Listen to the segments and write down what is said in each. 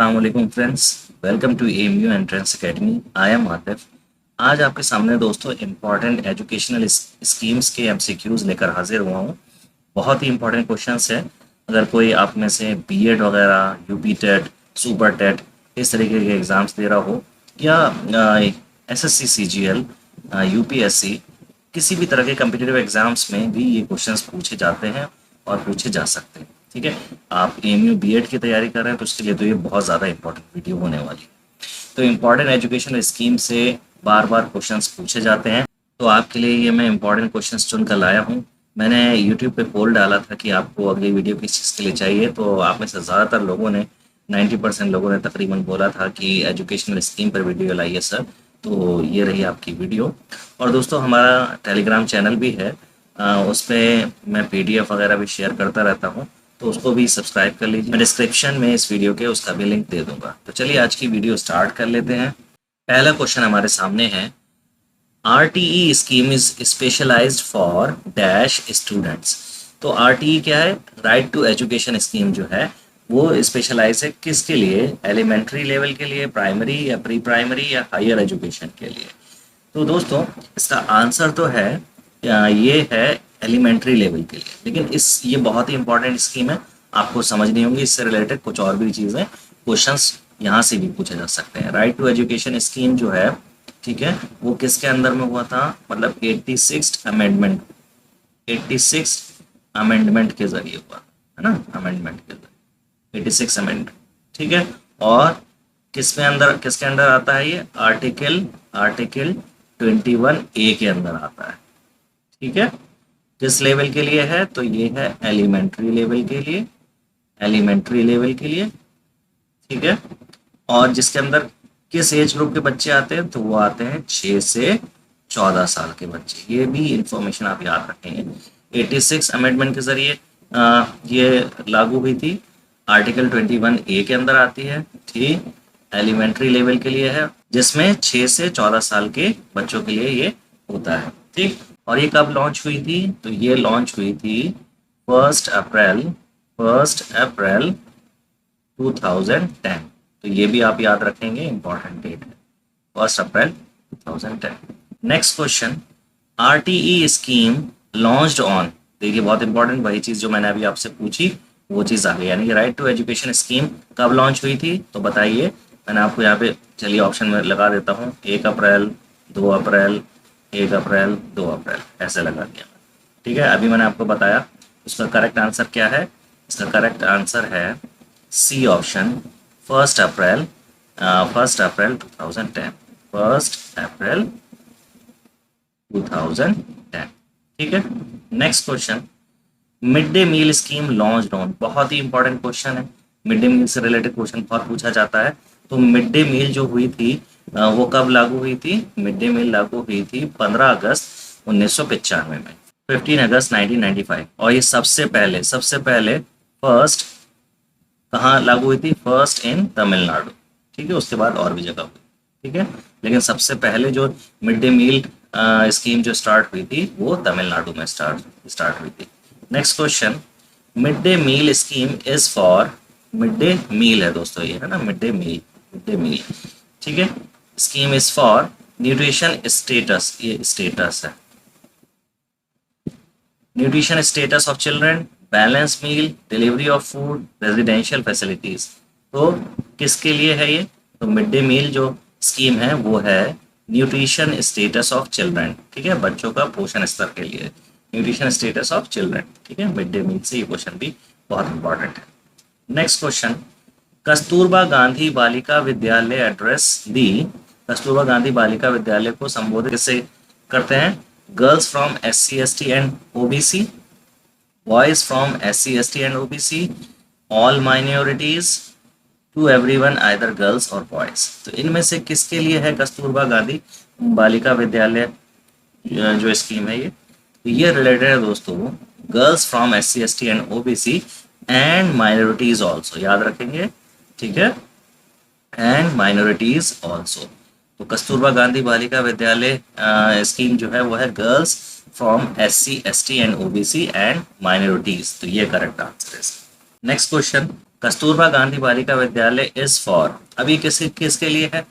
अस्सलामुअलैकुम friends, welcome to AMU entrance academy. I am Atif. आज आपके सामने दोस्तों इम्पॉर्टेंट एजुकेशनल स्कीम्स के एमसीक्यूज लेकर हाजिर हुआ हूँ। बहुत ही इम्पॉर्टेंट क्वेश्चंस है। अगर कोई आप में से बीएड वगैरह, यूपी टेट, सुपर टेट इस तरीके के एग्ज़ाम्स दे रहा हो या एसएससी, सीजीएल, यूपीएससी, किसी भी तरह के कम्पिटिटिव एग्जाम्स में भी ये क्वेश्चंस पूछे जाते हैं और पूछे जा सकते हैं। ठीक है, आप एएमयू बीएड की तैयारी कर रहे हैं तो उसके लिए तो ये बहुत ज़्यादा इंपॉर्टेंट वीडियो होने वाली है। तो इम्पॉर्टेंट एजुकेशनल स्कीम से बार बार क्वेश्चंस पूछे जाते हैं, तो आपके लिए ये मैं इम्पॉर्टेंट क्वेश्चंस चुन कर लाया हूँ। मैंने यूट्यूब पे पोल डाला था कि आपको अगली वीडियो किस चीज़ के लिए चाहिए, तो आप में से ज़्यादातर लोगों ने 90% लोगों ने तकरीबन बोला था कि एजुकेशनल स्कीम पर वीडियो लाइए सर। तो ये रही आपकी वीडियो। और दोस्तों हमारा टेलीग्राम चैनल भी है, उस पर मैं पीडीएफ वगैरह भी शेयर करता रहता हूँ, तो उसको भी सब्सक्राइब कर लीजिए। मैं डिस्क्रिप्शन में इस वीडियो के उसका भी लिंक दे दूंगा। तो चलिए आज की वीडियो स्टार्ट कर लेते हैं। पहला क्वेश्चन हमारे सामने है, RTE scheme is specialised for dash students. तो आरटीई क्या है? राइट टू एजुकेशन स्कीम जो है वो स्पेशलाइज है किसके लिए? एलिमेंट्री लेवल के लिए, प्राइमरी या प्री प्राइमरी या हायर एजुकेशन के लिए। तो दोस्तों इसका आंसर तो है ये है एलिमेंट्री लेवल के लिए। लेकिन ये बहुत ही इंपॉर्टेंट स्कीम है, आपको समझनी होंगी। इससे रिलेटेड कुछ और भी चीज़ें, क्वेश्चंस यहाँ से भी पूछे जा सकते हैं। राइट टू एजुकेशन स्कीम जो है, ठीक है, वो किसके अंदर में हुआ था? मतलब 86 अमेंडमेंट, 86 अमेंडमेंट के जरिए हुआ है ना, अमेंडमेंट के जरिए 86 अमेंडमेंट। ठीक है, और किसके अंदर आता है ये? आर्टिकल 21A के अंदर आता है। ठीक है, किस लेवल के लिए है? तो ये है एलिमेंट्री लेवल के लिए, एलिमेंट्री लेवल के लिए। ठीक है, और जिसके अंदर किस एज ग्रुप के बच्चे आते हैं? तो वो आते हैं 6 से 14 साल के बच्चे। ये भी इंफॉर्मेशन आप याद रखेंगे। 86 अमेंडमेंट के जरिए ये लागू हुई थी। आर्टिकल 21A के अंदर आती है। ठीक, एलिमेंट्री लेवल के लिए है, जिसमें 6 से 14 साल के बच्चों के लिए ये होता है। ठीक, और ये कब लॉन्च हुई थी? तो ये लॉन्च हुई थी 1 अप्रैल 2010। तो ये भी आप याद रखेंगे, इंपॉर्टेंट डेट है 1 अप्रैल 2010। Next question, RTE scheme launched on. देखिए बहुत इंपॉर्टेंट, वही चीज जो मैंने अभी आपसे पूछी वो चीज आ गई, यानी कि राइट टू एजुकेशन स्कीम कब लॉन्च हुई थी? तो बताइए। मैंने आपको यहाँ पे, चलिए ऑप्शन में लगा देता हूँ, 1 अप्रैल, 2 अप्रैल, 1 अप्रैल, 2 अप्रैल, ऐसे लगा दिया। ठीक है, अभी मैंने आपको बताया। उसका करेक्ट आंसर क्या है? इसका करेक्ट आंसर है सी ऑप्शन, 1 अप्रैल 2010, 1 अप्रैल 2010। ठीक है, next question, mid day meal scheme launched on. बहुत ही इंपॉर्टेंट क्वेश्चन है, मिड डे मील से रिलेटेड क्वेश्चन बहुत पूछा जाता है। तो मिड डे मील जो हुई थी वो कब लागू हुई थी? मिड डे मील लागू हुई थी 15 अगस्त 1995 में, 15 अगस्त 1995। और ये सबसे पहले फर्स्ट कहाँ लागू हुई थी? First in Tamil Nadu. ठीक है, उसके बाद और भी जगह हुई। ठीक है, लेकिन सबसे पहले जो मिड डे मील स्कीम जो स्टार्ट हुई थी वो तमिलनाडु में स्टार्ट हुई थी। Next question, mid day meal scheme is for, mid day मील है दोस्तों ये, है ना, मिड डे मील। ठीक है, scheme is for nutrition status, ये स्टेटस है, nutrition status of children, balance meal, delivery of food, residential facilities. तो किसके लिए है ये? तो मिड डे मील जो स्कीम है वो है न्यूट्रिशन स्टेटस ऑफ चिल्ड्रन। ठीक है, बच्चों का पोषण स्तर के लिए, न्यूट्रिशन स्टेटस ऑफ चिल्ड्रन। ठीक है, मिड डे मील से ये क्वेश्चन भी बहुत इंपॉर्टेंट है। नेक्स्ट क्वेश्चन, कस्तूरबा गांधी बालिका विद्यालय एड्रेस दी। कस्तूरबा गांधी बालिका विद्यालय को संबोधित किससे करते हैं? Girls from SC ST and OBC, boys from SC ST and OBC, all minorities, to everyone either girls और बॉयज। तो इनमें से किसके लिए है कस्तूरबा गांधी बालिका विद्यालय जो स्कीम है ये? तो ये रिलेटेड है दोस्तों girls from SC ST and OBC and minorities also, याद रखेंगे। ठीक है, एंड माइनॉरिटीज ऑल्सो। तो कस्तूरबा गांधी बालिका विद्यालय स्कीम जो है वो है girls from SC ST and OBC and minorities. तो ये करेक्ट आंसर है। Next question, Kasturba Gandhi Balika Vidyalaya is for, अभी किसके लिए है?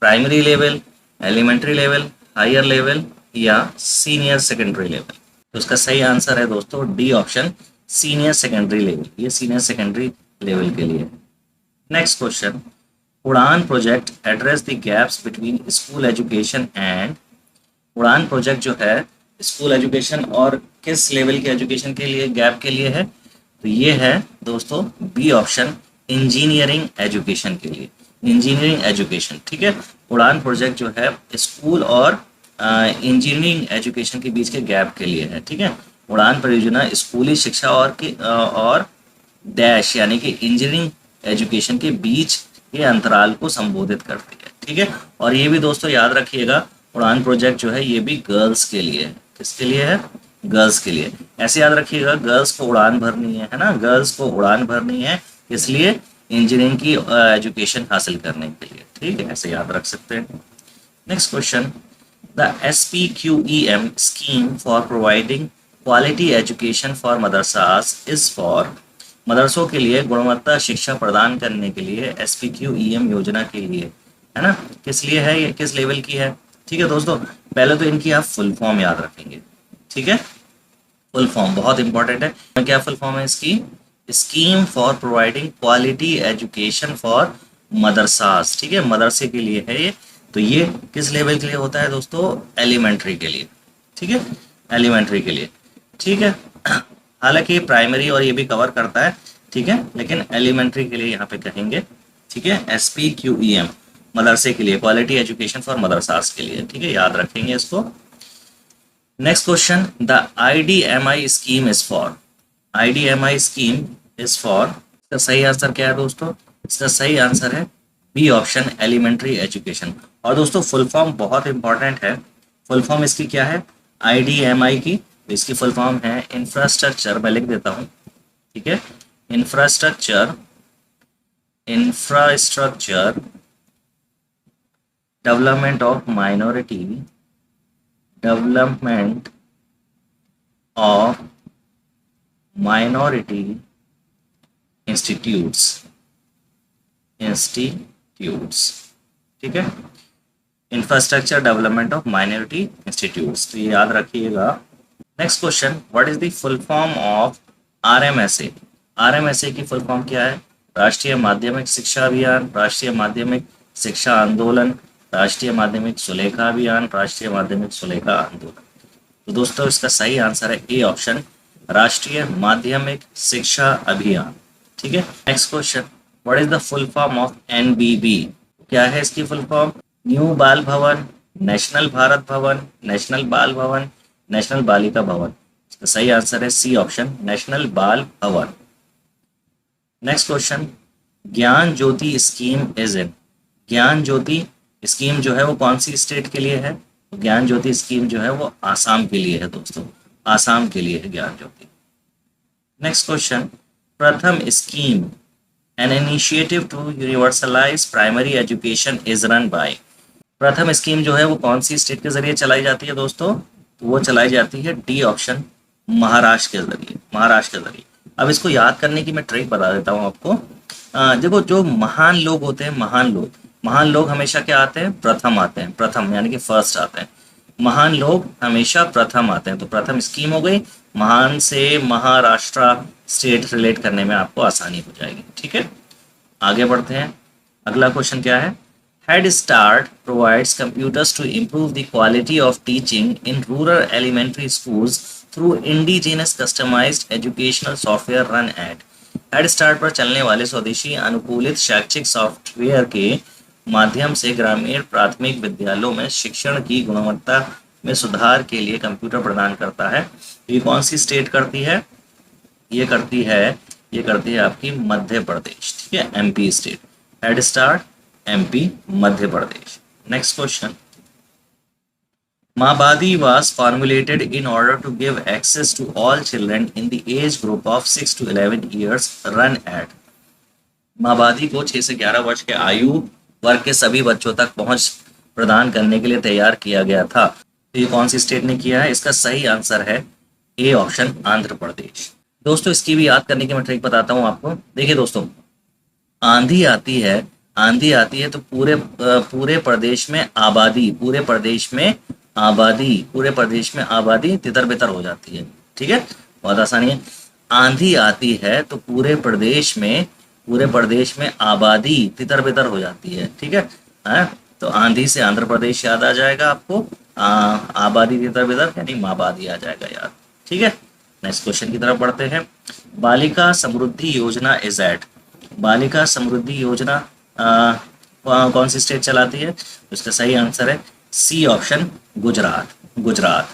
Primary level, elementary level, higher level या सीनियर सेकेंडरी लेवल? तो उसका सही आंसर है दोस्तों D option, senior secondary level. ये सीनियर सेकेंडरी लेवल के लिए। Next question, Udaan project address the gaps between school education and, Udaan project जो है स्कूल एजुकेशन और किस लेवल के एजुकेशन के लिए गैप के लिए है? तो ये है दोस्तों बी ऑप्शन, इंजीनियरिंग एजुकेशन के लिए, इंजीनियरिंग एजुकेशन। ठीक है, उड़ान प्रोजेक्ट जो है स्कूल और इंजीनियरिंग एजुकेशन के बीच के गैप के लिए है। ठीक है, उड़ान परियोजना स्कूली शिक्षा और डैश यानी कि इंजीनियरिंग एजुकेशन के बीच के अंतराल को संबोधित करती है। ठीक है, और ये भी दोस्तों याद रखिएगा, उड़ान प्रोजेक्ट जो है ये भी गर्ल्स के लिए है। किसके लिए है? गर्ल्स के लिए। ऐसे याद रखिएगा, गर्ल्स को उड़ान भरनी है ना, गर्ल्स को उड़ान भरनी है, इसलिए इंजीनियरिंग की एजुकेशन हासिल करने के लिए। ठीक है, ऐसे याद रख सकते हैं। Next question, the SPQEM scheme for providing quality education for madrasas is for, मदरसों के लिए गुणवत्ता शिक्षा प्रदान करने के लिए SPQEM योजना के लिए है ना, किस लिए है ये, किस लेवल की है? ठीक है दोस्तों, पहले तो इनकी आप फुल फॉर्म याद रखेंगे। ठीक है, फुल फॉर्म बहुत इंपॉर्टेंट है। क्या फुल फॉर्म है इसकी? Scheme for providing quality education for madrasas. ठीक है, मदरसे के लिए है ये। तो ये किस लेवल के लिए होता है दोस्तों? एलिमेंट्री के लिए। ठीक है, एलिमेंट्री के लिए। ठीक है, हालांकि प्राइमरी और ये भी कवर करता है। ठीक है, लेकिन एलिमेंट्री के लिए यहाँ पे कहेंगे। ठीक है, SPQEM मदरसे के लिए, क्वालिटी एजुकेशन फॉर मदरसास के लिए। ठीक है, याद रखेंगे इसको। Next question, the IDMI scheme is for, IDMI scheme is for, इसका सही आंसर क्या है दोस्तों? इसका सही आंसर है बी ऑप्शन, एलिमेंट्री एजुकेशन। और दोस्तों फुल फॉर्म बहुत इंपॉर्टेंट है। फुल फॉर्म इसकी क्या है IDMI की? तो इसकी फुल फॉर्म है इंफ्रास्ट्रक्चर, मैं लिख देता हूँ। ठीक है, infrastructure development of minority, development of minority institutes. ठीक है, infrastructure development of minority institutes, तो ये याद रखिएगा। Next question, what is the full form of RMSA? RMSA की फुल फॉर्म क्या है? राष्ट्रीय माध्यमिक शिक्षा अभियान, राष्ट्रीय माध्यमिक शिक्षा आंदोलन, राष्ट्रीय माध्यमिक सुलेखा अभियान, राष्ट्रीय माध्यमिक सुलेखा आंदोलन। तो दोस्तों इसका सही आंसर है ए ऑप्शन, राष्ट्रीय माध्यमिक शिक्षा अभियान। ठीक है, next question, what is the full form of NBB? क्या है इसकी फुल फॉर्म? न्यू बाल भवन, नेशनल भारत भवन, नेशनल बाल भवन, नेशनल बालिका भवन। इसका सही आंसर है सी ऑप्शन, नेशनल बाल भवन। नेक्स्ट क्वेश्चन, ज्ञान ज्योति स्कीम इज इन, ज्ञान ज्योति स्कीम जो है वो कौन सी स्टेट के लिए है? ज्ञान ज्योति स्कीम जो है वो आसाम के लिए है दोस्तों, आसाम के लिए है Gyan Jyoti. Next question, Pratham scheme an initiative to universalise primary education is run by, Pratham scheme जो है वो कौन सी स्टेट के जरिए चलाई जाती है दोस्तों? तो वो चलाई जाती है डी ऑप्शन, महाराष्ट्र के जरिए, महाराष्ट्र के जरिए। अब इसको याद करने की मैं ट्रिक बता देता हूँ आपको। देखो जो महान लोग होते हैं, महान लोग हमेशा क्या आते हैं? प्रथम आते हैं, प्रथम यानी कि फर्स्ट आते हैं। महान लोग हमेशा प्रथम आते हैं, तो प्रथम स्कीम हो गई। महान से महाराष्ट्र स्टेट रिलेट करने में आपको आसानी हो जाएगी। ठीक है, आगे बढ़ते हैं। अगला क्वेश्चन क्या है? Head start provides computers to improve the quality of teaching in rural elementary schools through indigenous customised educational software run at, head start पर चलने वाले स्वदेशी अनुकूलित शैक्षिक सॉफ्टवेयर के माध्यम से ग्रामीण प्राथमिक विद्यालयों में शिक्षण की गुणवत्ता में सुधार के लिए कंप्यूटर प्रदान करता है। ये कौन सी स्टेट करती है? ये करती है आपकी मध्य प्रदेश। ठीक है, MP state, head start MP Madhya Pradesh. Next question, Mabadi was formulated in order to give access to all children in the age group of 6 to 11 years run at, माबादी को 6 से 11 वर्ष के आयु वर्ग के सभी बच्चों तक पहुंच प्रदान करने के लिए तैयार किया गया था। तो ये कौन सी स्टेट ने किया है? इसका सही आंसर है ए ऑप्शन, आंध्र प्रदेश। दोस्तों इसकी भी याद करने की मैं ट्रिक बताता हूँ आपको। देखिए दोस्तों, आंधी आती है, आंधी आती है तो पूरे प्रदेश में आबादी, पूरे प्रदेश में आबादी तितर बितर हो जाती है। ठीक है, बहुत आसानी है। आंधी आती है तो पूरे प्रदेश में आबादी तितर बितर हो जाती है। ठीक है, हाँ? तो आंधी से आंध्र प्रदेश याद आ जाएगा आपको, आबादी तितर बितर यानी माबादी आ जाएगा याद। ठीक है, नेक्स्ट क्वेश्चन की तरफ बढ़ते हैं। बालिका समृद्धि योजना इज एट, बालिका समृद्धि योजना कौन सी स्टेट चलाती है? तो इसका सही आंसर है सी ऑप्शन, गुजरात, गुजरात।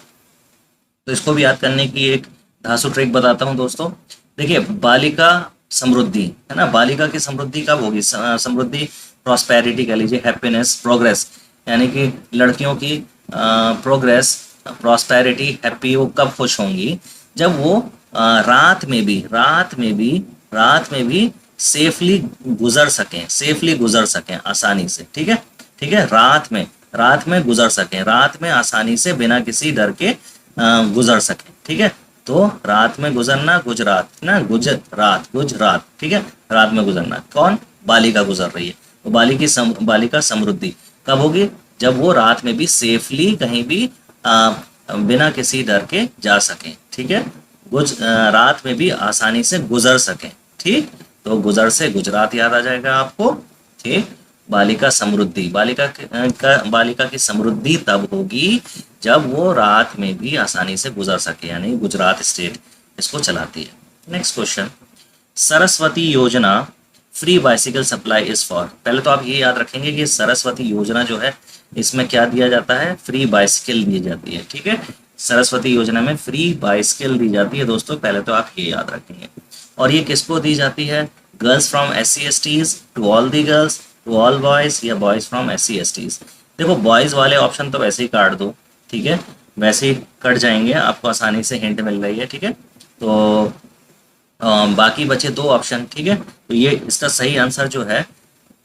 तो इसको भी याद करने की एक धांसू ट्रिक बताता हूँ दोस्तों। देखिए, बालिका समृद्धि है ना, बालिका की समृद्धि कब होगी? समृद्धि, प्रॉस्पेरिटी कह लीजिए, हैप्पीनेस, प्रोग्रेस, यानी कि लड़कियों की प्रोग्रेस, प्रॉस्पेरिटी, हैप्पी, वो कब खुश होंगी? जब वो रात में भी सेफली गुजर सकें, आसानी से। ठीक है, ठीक है, रात में गुजर सकें, रात में आसानी से बिना किसी डर के गुजर सकें। ठीक है, तो रात में गुजरना, गुजरात ना, गुजरात, गुजरात। ठीक है, रात में गुजरना, कौन? बालिका गुजर रही है। तो बालिका समृद्धि कब होगी? जब वो रात में भी सेफली कहीं भी बिना किसी डर के जा सकें। ठीक है, रात में भी आसानी से गुजर सकें। ठीक, तो गुजर से गुजरात याद आ जाएगा आपको। ठीक, बालिका समृद्धि, बालिका की समृद्धि तब होगी जब वो रात में भी आसानी से गुजर सके, यानी गुजरात स्टेट इसको चलाती है। नेक्स्ट क्वेश्चन, सरस्वती योजना free bicycle supply is for. पहले तो आप ये याद रखेंगे कि सरस्वती योजना जो है इसमें क्या दिया जाता है? फ्री बाइसिकल दी जाती है। ठीक है, सरस्वती योजना में फ्री बाइसिकल दी जाती है दोस्तों, पहले तो आप ये याद रखेंगे। और ये किसको दी जाती है? Girls from SC/STs, to all the girls, to all boys, या बॉयज फ्रॉम SC/STs। देखो, बॉयज वाले ऑप्शन तो वैसे ही काट दो। ठीक है, वैसे ही कट जाएंगे, आपको आसानी से हिंट मिल रही है। ठीक है, तो बाकी बचे दो ऑप्शन। ठीक है, तो ये इसका सही आंसर जो है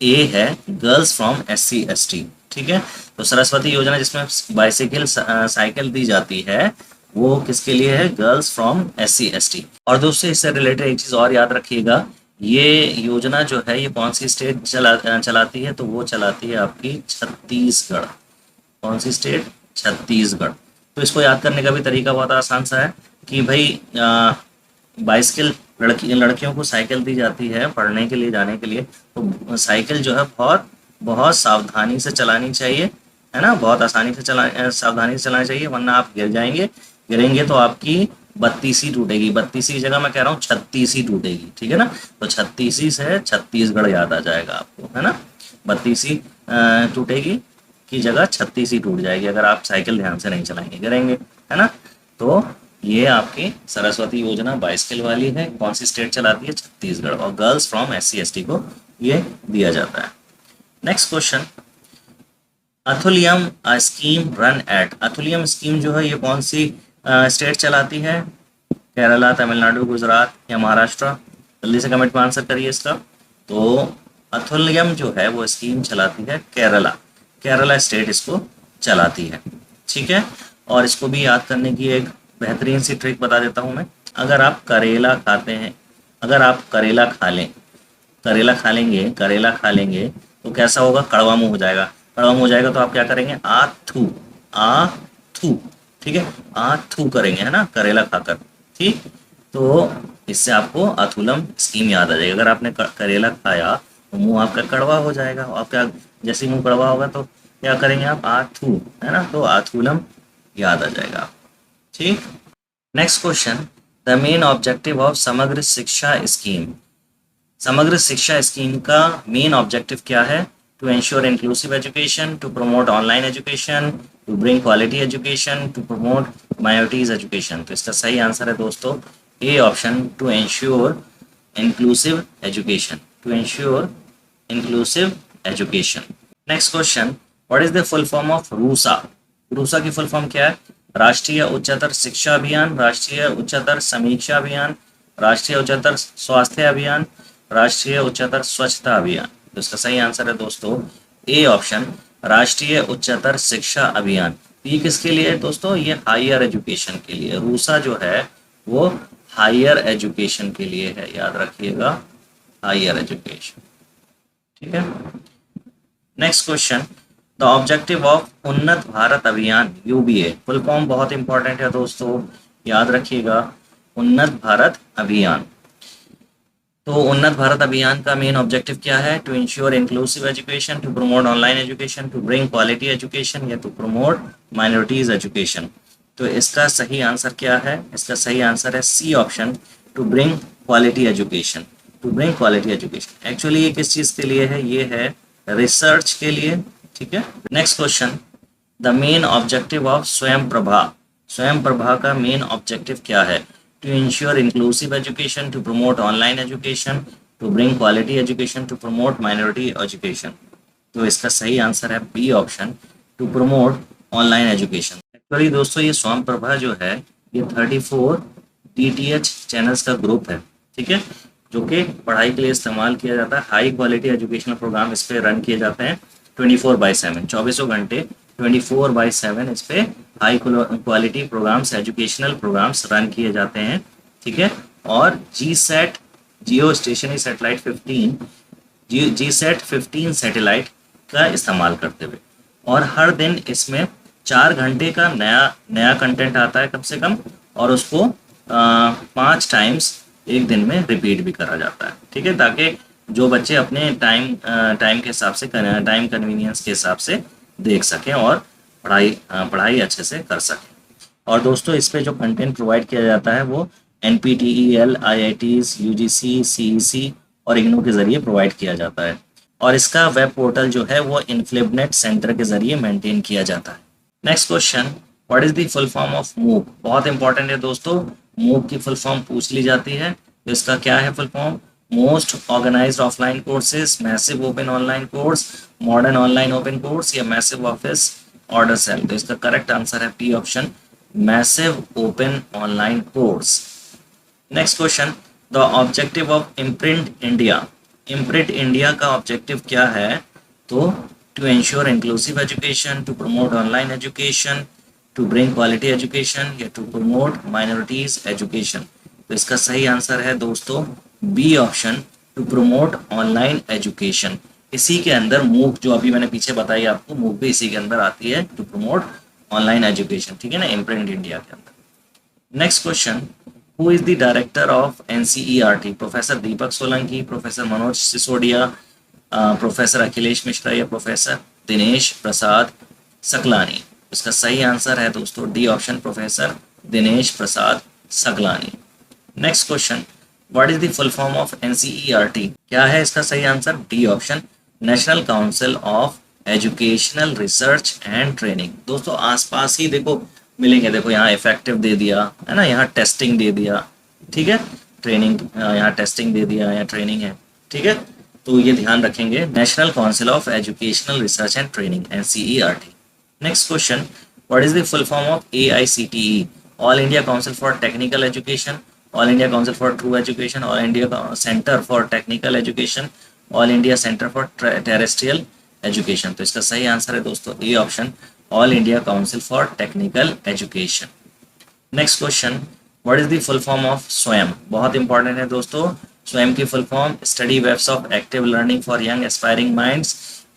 ए है, गर्ल्स फ्रॉम SC/ST। ठीक है, तो सरस्वती योजना जिसमें बाइसिकल साइकिल दी जाती है वो किसके लिए है? Girls from SC/ST। और दोस्तों, इससे रिलेटेड एक चीज़ और याद रखिएगा, ये योजना जो है ये कौन सी स्टेट चलाती है? तो वो चलाती है आपकी छत्तीसगढ़। कौन सी स्टेट? छत्तीसगढ़। तो इसको याद करने का भी तरीका बहुत आसान सा है कि भाई बाइसिकल, लड़कियों को साइकिल दी जाती है पढ़ने के लिए, जाने के लिए, तो साइकिल जो है बहुत बहुत सावधानी से चलानी चाहिए, है ना, बहुत सावधानी से चलानी चाहिए, वरना आप गिरेंगे तो आपकी बत्तीसी टूटेगी। बत्तीसी की जगह मैं कह रहा हूँ छत्तीसी टूटेगी। ठीक है ना, तो छत्तीसी से छत्तीसगढ़ याद आ जाएगा आपको, है ना। बत्तीसी टूटेगी की जगह छत्तीसी टूट जाएगी अगर आप साइकिल ध्यान से नहीं चलाएंगे, गिरेंगे, है ना। तो ये आपकी सरस्वती योजना बाइसिकल वाली है, कौन सी स्टेट चलाती है? छत्तीसगढ़। और गर्ल्स फ्रॉम SC/ST को ये दिया जाता है। नेक्स्ट क्वेश्चन, अथुलियम स्कीम रन एट। अथुलियम स्कीम जो है ये कौन सी स्टेट चलाती है? केरला, तमिलनाडु, गुजरात या महाराष्ट्र? जल्दी से कमेंट में आंसर करिए इसका। तो अथुलियम जो है वो स्कीम चलाती है केरला, केरला स्टेट इसको चलाती है। ठीक है, और इसको भी याद करने की एक बेहतरीन सी ट्रिक बता देता हूँ मैं। अगर आप करेला खाते हैं, अगर आप करेला खा लेंगे तो कैसा होगा? कड़वा मुंह हो जाएगा। कड़वा मुंह हो जाएगा तो आप क्या करेंगे? आ थू। ठीक है, आ थू करेंगे, है ना, करेला खाकर। ठीक, तो इससे आपको अथुलम स्कीम याद आ जाएगी। अगर आपने करेला खाया तो मुंह आपका कड़वा हो जाएगा। आप क्या, जैसे मुंह कड़वा होगा तो क्या करेंगे आप? आ थू, है ना, तो अथुलम याद आ जाएगा। ठीक, next question, the main objective of समग्र शिक्षा स्कीम। समग्र शिक्षा स्कीम का मेन ऑब्जेक्टिव क्या है? To ensure inclusive education, to promote online education, to bring quality education, to promote minorities education. तो इसका सही आंसर है दोस्तों A option, to ensure inclusive education, to ensure inclusive education. Next question, what is the full form of RUSA? RUSA की full form क्या है? राष्ट्रीय उच्चतर शिक्षा अभियान, राष्ट्रीय उच्चतर समीक्षा अभियान, राष्ट्रीय उच्चतर स्वास्थ्य अभियान, राष्ट्रीय उच्चतर स्वच्छता अभियान। तो इसका सही आंसर है दोस्तों ए ऑप्शन, राष्ट्रीय उच्चतर शिक्षा अभियान। ये किसके लिए है दोस्तों? ये हायर एजुकेशन के लिए। रूसा जो है वो हायर एजुकेशन के लिए है, याद रखिएगा, हायर एजुकेशन। ठीक है। Next question, the objective of Unnat Bharat Abhiyan UBA, full form बहुत इंपॉर्टेंट है दोस्तों, याद रखिएगा, उन्नत भारत अभियान। तो उन्नत भारत अभियान का मेन ऑब्जेक्टिव क्या है? To ensure inclusive education, to promote online education, to bring quality education, या टू प्रमोट माइनॉरिटीज एजुकेशन। तो इसका सही आंसर क्या है? इसका सही आंसर है C option, to bring quality education. To bring quality education actually ये किस चीज़ के लिए है? ये है रिसर्च के लिए। ठीक है। Next question, the main objective of Swayam Prabha, Swayam Prabha का मेन ऑब्जेक्टिव क्या है? To ensure inclusive education, to promote online education, to bring quality education, to promote minority education. तो इसका सही आंसर है B option, to promote online education. Actually दोस्तों ये स्वयं प्रभा जो है ये 34 DTH चैनल्स का ग्रुप है। ठीक है, जो कि पढ़ाई के लिए इस्तेमाल किया जाता है। हाई क्वालिटी एजुकेशनल प्रोग्राम इस पे रन किए जाते हैं 24/7, 24 घंटे 24/7 इस पे high quality programmes, educational programmes run किए जाते हैं। ठीक है, और GSAT, geostationary satellite 15, GSAT 15 satellite का इस्तेमाल करते हुए, और हर दिन इसमें 4 घंटे का नया कंटेंट आता है कम से कम, और उसको 5 टाइम्स एक दिन में रिपीट भी करा जाता है। ठीक है, ताकि जो बच्चे अपने टाइम के हिसाब से, टाइम कन्वीनियंस के हिसाब से देख सकें और पढ़ाई अच्छे से कर सकें। और दोस्तों इस पे जो कंटेंट प्रोवाइड किया जाता है वो NPTEL, IITs, UGC, CEC और इग्नू के ज़रिए प्रोवाइड किया जाता है। और इसका वेब पोर्टल जो है वो इन्फ्लिबनेट सेंटर के ज़रिए मेंटेन किया जाता है। Next question, what is the full form of मूक? बहुत इंपॉर्टेंट है दोस्तों, मूक की फुल फॉर्म पूछ ली जाती है। तो इसका क्या है full form? Most organized offline courses, massive open online course, modern online open course, या मैसिव ऑफिस ऑर्डर सेल। तो इसका करेक्ट आंसर है P option, massive open online course. Next question, the objective of imprint India, imprint India का objective क्या है? तो to ensure inclusive education, to promote online education, to bring quality education, या to promote minorities education. तो इसका सही answer है दोस्तों B option, to promote online education. इसी के अंदर मूक जो अभी मैंने पीछे बताई आपको, मूक भी इसी के अंदर आती है, टू प्रमोट ऑनलाइन एजुकेशन। ठीक है ना, इम्प्रिंट इंडिया के अंदर। Next question, who is the director of NCERT? Professor Deepak Solanki, professor Manoj Sisodia, professor Akhilesh Mishra, या प्रोफेसर दिनेश प्रसाद सकलानी। इसका सही आंसर है दोस्तों D option, professor Dinesh Prasad Saklani. Next question, what is the full form of NCERT? क्या है इसका सही answer? D option, national council of educational research and training. दोस्तों आसपास ही देखो मिलेंगे, देखो यहाँ इफेक्टिव दे दिया है ना, यहाँ टेस्टिंग दे दिया। ठीक है, ट्रेनिंग, यहाँ टेस्टिंग दे दिया, यहाँ ट्रेनिंग है। ठीक है, तो ये ध्यान रखेंगे, national council of educational research and training, NCERT। Next question, what is the full form of AICTE? All India council for technical education, all India council for true education, all India centre for technical education, all India centre for terrestrial education. तो इसका सही answer है दोस्तों A option, all India council for technical education. Next question, what is the full form of स्वयं? बहुत important है दोस्तों, स्वयं की full form, study webs of active learning for young aspiring minds,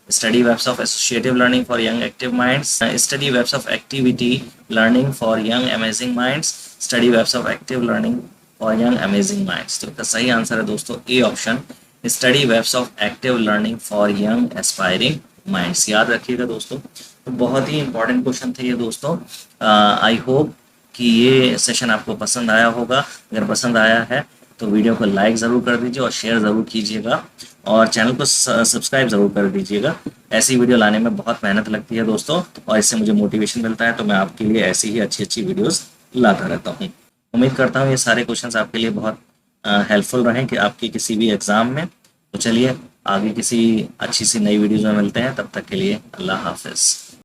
study webs of associative learning for young active minds, study webs of activity learning for young amazing minds, study webs of active learning for young amazing minds। तो इसका सही answer है दोस्तों A option, study webs of active learning for young aspiring minds। याद रखिएगा दोस्तों, तो बहुत ही इंपॉर्टेंट क्वेश्चन थे ये दोस्तों। आई होप कि ये सेशन आपको पसंद आया होगा। अगर पसंद आया है तो वीडियो को लाइक ज़रूर कर दीजिए और शेयर ज़रूर कीजिएगा, और चैनल को सब्सक्राइब ज़रूर कर दीजिएगा। ऐसी वीडियो लाने में बहुत मेहनत लगती है दोस्तों, और इससे मुझे मोटिवेशन मिलता है, तो मैं आपके लिए ऐसी ही अच्छी अच्छी वीडियोस लाता रहता हूँ। उम्मीद करता हूँ ये सारे क्वेश्चंस आपके लिए बहुत हेल्पफुल रहें कि आपके किसी भी एग्ज़ाम में। तो चलिए आगे किसी अच्छी सी नई वीडियोज़ में मिलते हैं, तब तक के लिए अल्लाह हाफिज़।